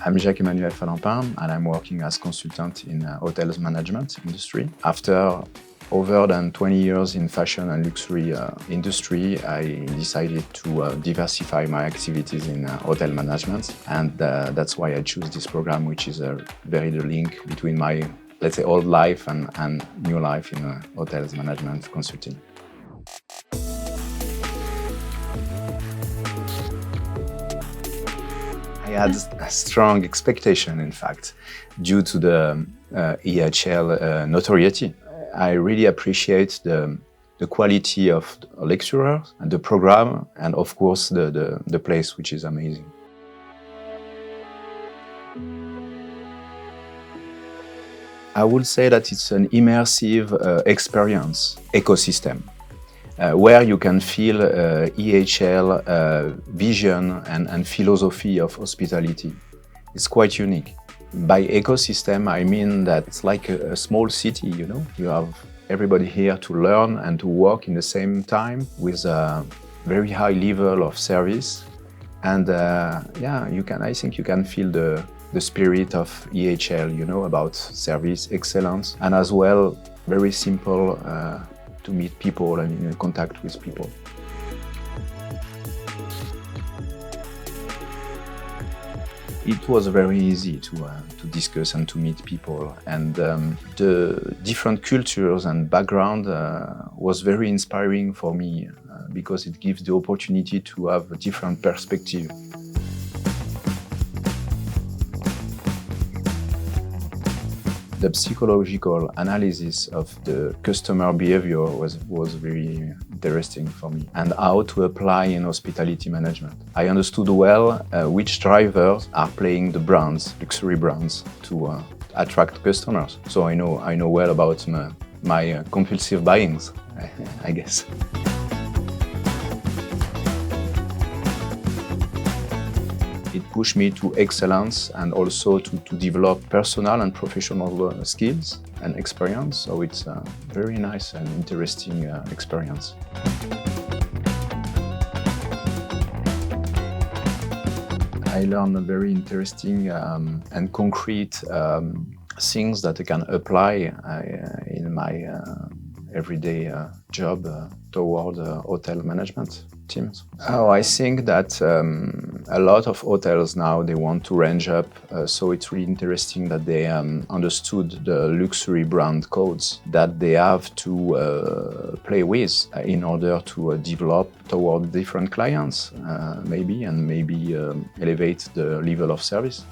I'm Jacques-Emmanuel Falampin and I'm working as consultant in hotels management industry. After over than 20 years in fashion and luxury industry, I decided to diversify my activities in hotel management, and that's why I choose this program, which is very the link between my, let's say, old life and new life in hotels management consulting. I had a strong expectation, in fact, due to the EHL notoriety. I really appreciate the quality of the lecturers and the program, and of course the place, which is amazing. I would say that it's an immersive experience ecosystem where you can feel EHL vision and philosophy of hospitality. It's quite unique. By ecosystem, I mean that it's like a small city, you know? You have everybody here to learn and to work in the same time with a very high level of service. And yeah, I think you can feel the spirit of EHL, you know, about service excellence, and as well, very simple to meet people and in contact with people. It was very easy to discuss and to meet people, and the different cultures and background was very inspiring for me because it gives the opportunity to have a different perspective. The psychological analysis of the customer behavior was very interesting for me, and how to apply in hospitality management. I understood well which drivers are playing the brands, luxury brands, to attract customers. So I know well about my compulsive buyings, I guess. It pushed me to excellence and also to develop personal and professional skills and experience. So it's a very nice and interesting experience. I learned very interesting and concrete things that I can apply in my everyday job toward hotel management teams. Oh, I think that a lot of hotels now, they want to range up, so it's really interesting that they understood the luxury brand codes that they have to play with in order to develop toward different clients, maybe elevate the level of service.